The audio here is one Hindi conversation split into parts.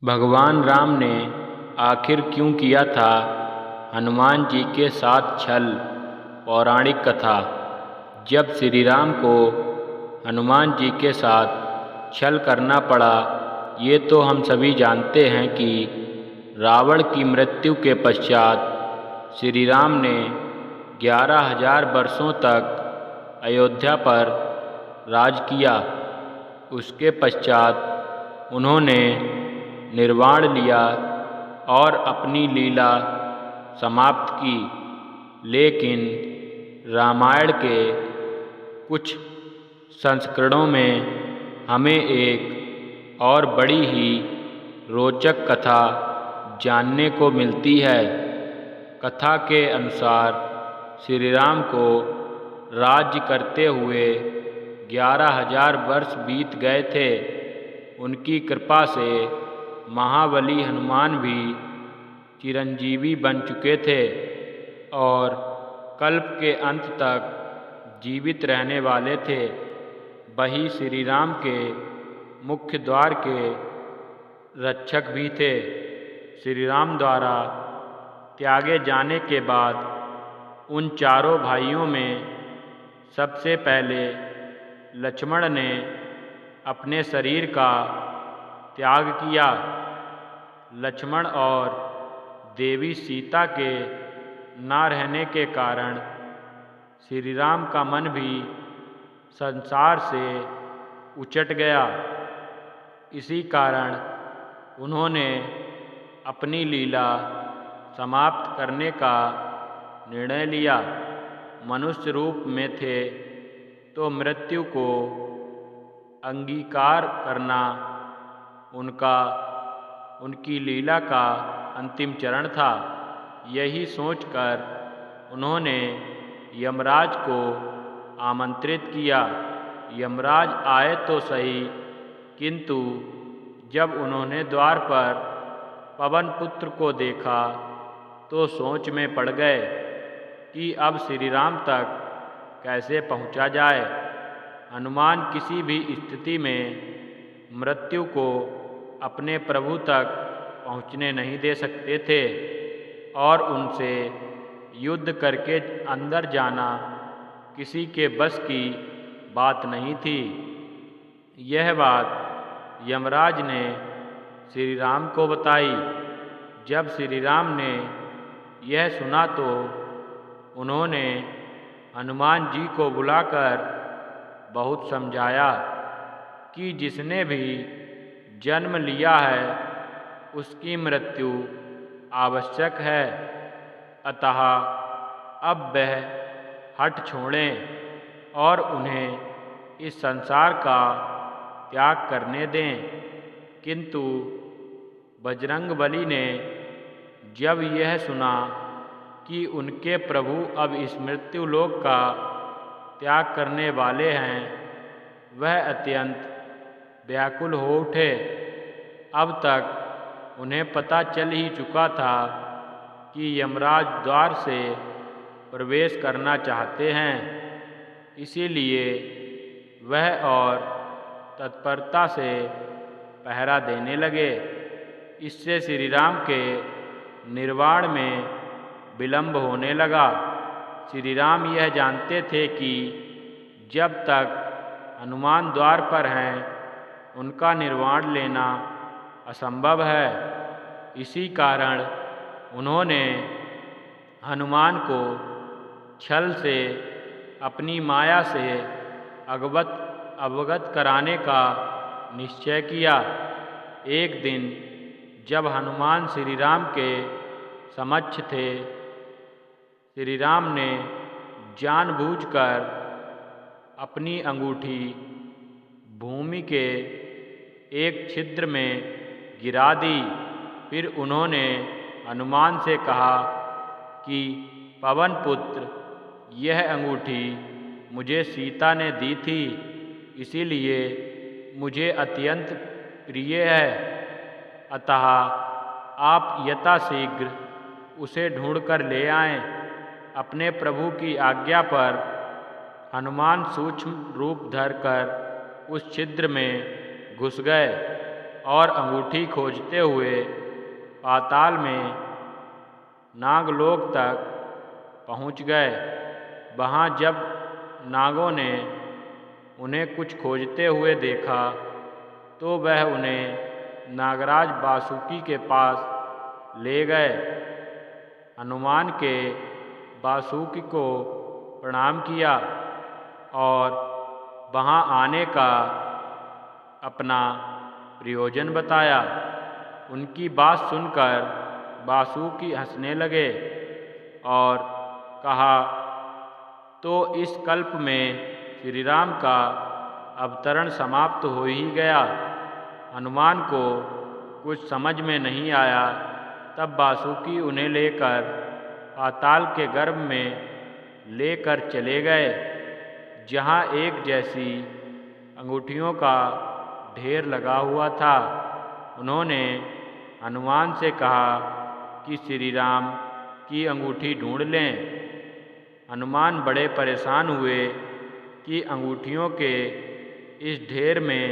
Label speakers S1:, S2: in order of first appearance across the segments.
S1: भगवान राम ने आखिर क्यों किया था हनुमान जी के साथ छल। पौराणिक कथा। जब श्री राम को हनुमान जी के साथ छल करना पड़ा, ये तो हम सभी जानते हैं कि रावण की मृत्यु के पश्चात श्री राम ने 11,000 वर्षों तक अयोध्या पर राज किया। उसके पश्चात उन्होंने निर्वाण लिया और अपनी लीला समाप्त की। लेकिन रामायण के कुछ संस्करणों में हमें एक और बड़ी ही रोचक कथा जानने को मिलती है। कथा के अनुसार श्री राम को राज्य करते हुए 11,000 वर्ष बीत गए थे। उनकी कृपा से महाबली हनुमान भी चिरंजीवी बन चुके थे और कल्प के अंत तक जीवित रहने वाले थे। वही श्री राम के मुख्य द्वार के रक्षक भी थे। श्री राम द्वारा त्यागे जाने के बाद उन चारों भाइयों में सबसे पहले लक्ष्मण ने अपने शरीर का त्याग किया। लक्ष्मण और देवी सीता के न रहने के कारण श्री राम का मन भी संसार से उचट गया। इसी कारण उन्होंने अपनी लीला समाप्त करने का निर्णय लिया। मनुष्य रूप में थे तो मृत्यु को अंगीकार करना उनकी लीला का अंतिम चरण था। यही सोचकर उन्होंने यमराज को आमंत्रित किया। यमराज आए तो सही, किंतु जब उन्होंने द्वार पर पवन पुत्र को देखा तो सोच में पड़ गए कि अब श्री राम तक कैसे पहुंचा जाए। हनुमान किसी भी स्थिति में मृत्यु को अपने प्रभु तक पहुँचने नहीं दे सकते थे और उनसे युद्ध करके अंदर जाना किसी के बस की बात नहीं थी। यह बात यमराज ने श्री राम को बताई। जब श्री राम ने यह सुना तो उन्होंने हनुमान जी को बुलाकर बहुत समझाया कि जिसने भी जन्म लिया है उसकी मृत्यु आवश्यक है, अतः अब वह हठ छोड़ें और उन्हें इस संसार का त्याग करने दें। किंतु बजरंगबली ने जब यह सुना कि उनके प्रभु अब इस मृत्यु लोक का त्याग करने वाले हैं, वह अत्यंत व्याकुल हो उठे। अब तक उन्हें पता चल ही चुका था कि यमराज द्वार से प्रवेश करना चाहते हैं, इसीलिए वह और तत्परता से पहरा देने लगे। इससे श्री राम के निर्वाण में विलंब होने लगा। श्री राम यह जानते थे कि जब तक हनुमान द्वार पर हैं उनका निर्वाण लेना असंभव है। इसी कारण उन्होंने हनुमान को छल से अपनी माया से अवगत कराने का निश्चय किया। एक दिन जब हनुमान श्री राम के समक्ष थे, श्री राम ने जानबूझकर अपनी अंगूठी भूमि के एक छिद्र में गिरा दी। फिर उन्होंने हनुमान से कहा कि पवन पुत्र, यह अंगूठी मुझे सीता ने दी थी, इसीलिए मुझे अत्यंत प्रिय है। अतः आप यथाशीघ्र उसे ढूंढकर ले आएं। अपने प्रभु की आज्ञा पर हनुमान सूक्ष्म रूप धरकर उस छिद्र में घुस गए। और अंगूठी खोजते हुए पाताल में नागलोक तक पहुँच गए। वहाँ जब नागों ने उन्हें कुछ खोजते हुए देखा तो वह उन्हें नागराज वासुकी के पास ले गए। हनुमान के वासुकी को प्रणाम किया और वहाँ आने का अपना प्रयोजन बताया। उनकी बात सुनकर वासुकी हंसने लगे और कहा, तो इस कल्प में श्री राम का अवतरण समाप्त हो ही गया। हनुमान को कुछ समझ में नहीं आया। तब वासुकी उन्हें लेकर पाताल के गर्भ में लेकर चले गए, जहाँ एक जैसी अंगूठियों का ढेर लगा हुआ था। उन्होंने हनुमान से कहा कि श्री राम की अंगूठी ढूंढ लें। हनुमान बड़े परेशान हुए कि अंगूठियों के इस ढेर में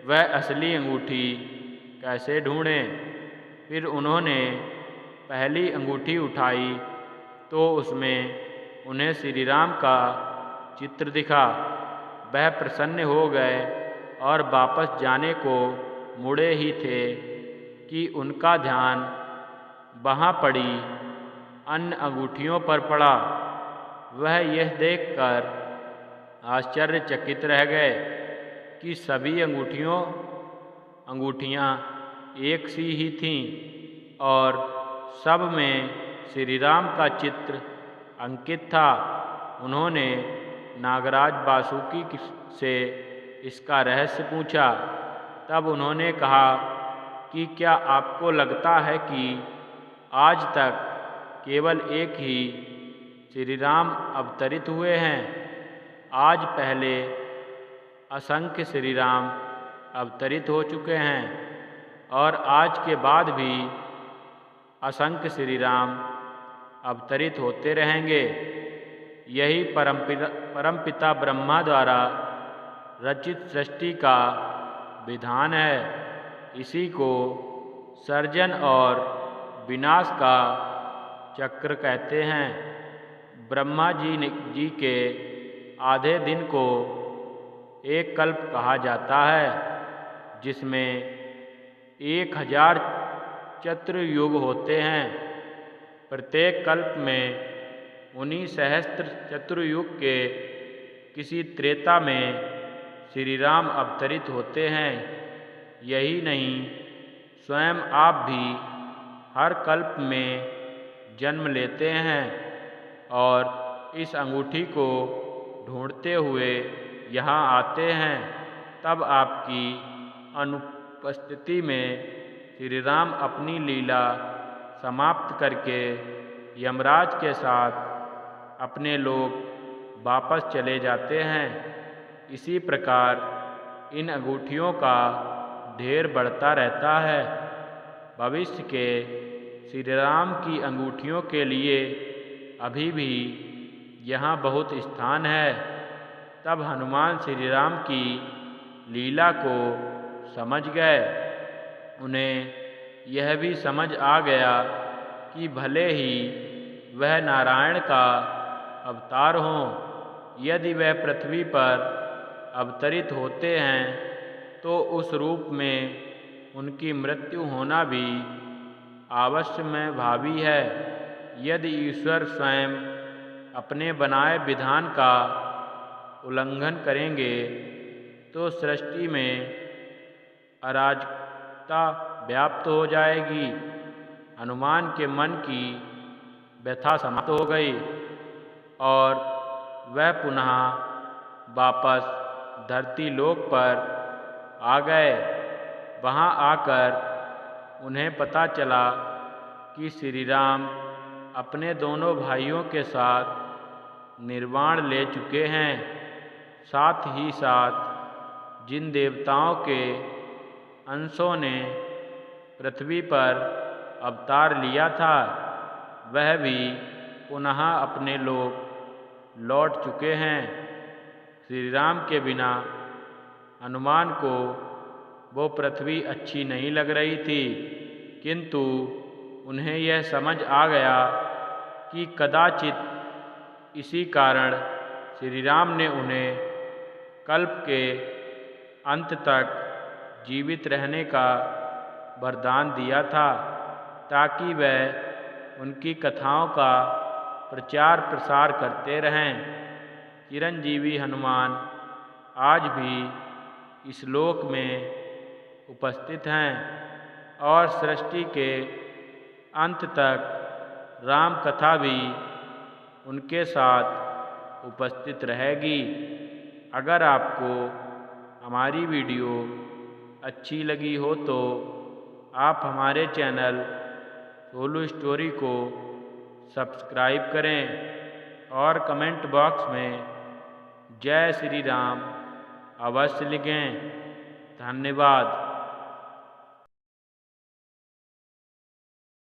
S1: वह असली अंगूठी कैसे ढूंढें। फिर उन्होंने पहली अंगूठी उठाई तो उसमें उन्हें श्री राम का चित्र दिखा। वह प्रसन्न हो गए और वापस जाने को मुड़े ही थे कि उनका ध्यान वहाँ पड़ी अन्य अंगूठियों पर पड़ा। वह यह देखकर आश्चर्यचकित रह गए कि सभी अंगूठियाँ एक सी ही थीं और सब में श्री राम का चित्र अंकित था। उन्होंने नागराज वासुकी से इसका रहस्य पूछा। तब उन्होंने कहा कि क्या आपको लगता है कि आज तक केवल एक ही श्री राम अवतरित हुए हैं? आज पहले असंख्य श्री राम अवतरित हो चुके हैं और आज के बाद भी असंख्य श्री राम अवतरित होते रहेंगे। यही परमपिता ब्रह्मा द्वारा रचित सृष्टि का विधान है। इसी को सर्जन और विनाश का चक्र कहते हैं। ब्रह्मा जी के आधे दिन को एक कल्प कहा जाता है, जिसमें 1000 चतुर्युग होते हैं। प्रत्येक कल्प में उन्हीं सहस्त्र चतुर्युग के किसी त्रेता में श्री राम अवतरित होते हैं। यही नहीं, स्वयं आप भी हर कल्प में जन्म लेते हैं और इस अंगूठी को ढूंढते हुए यहाँ आते हैं। तब आपकी अनुपस्थिति में श्री राम अपनी लीला समाप्त करके यमराज के साथ अपने लोक वापस चले जाते हैं। इसी प्रकार इन अंगूठियों का ढेर बढ़ता रहता है। भविष्य के श्री राम की अंगूठियों के लिए अभी भी यहाँ बहुत स्थान है। तब हनुमान श्री राम की लीला को समझ गए। उन्हें यह भी समझ आ गया कि भले ही वह नारायण का अवतार हों, यदि वह पृथ्वी पर अवतरित होते हैं तो उस रूप में उनकी मृत्यु होना भी अवश्य में भावी है। यदि ईश्वर स्वयं अपने बनाए विधान का उल्लंघन करेंगे तो सृष्टि में अराजकता व्याप्त हो जाएगी। हनुमान के मन की व्यथा समाप्त हो गई और वह पुनः वापस धरती लोक पर आ गए। वहाँ आकर उन्हें पता चला कि श्री राम अपने दोनों भाइयों के साथ निर्वाण ले चुके हैं। साथ ही साथ जिन देवताओं के अंशों ने पृथ्वी पर अवतार लिया था, वह भी पुनः अपने लोक लौट चुके हैं। श्री राम के बिना हनुमान को वो पृथ्वी अच्छी नहीं लग रही थी, किंतु उन्हें यह समझ आ गया कि कदाचित इसी कारण श्री राम ने उन्हें कल्प के अंत तक जीवित रहने का वरदान दिया था, ताकि वह उनकी कथाओं का प्रचार प्रसार करते रहें। चिरंजीवी हनुमान आज भी इस लोक में उपस्थित हैं और सृष्टि के अंत तक राम कथा भी उनके साथ उपस्थित रहेगी। अगर आपको हमारी वीडियो अच्छी लगी हो तो आप हमारे चैनल सोलू स्टोरी को सब्सक्राइब करें और कमेंट बॉक्स में जय श्री राम अवश्य लिखें। धन्यवाद।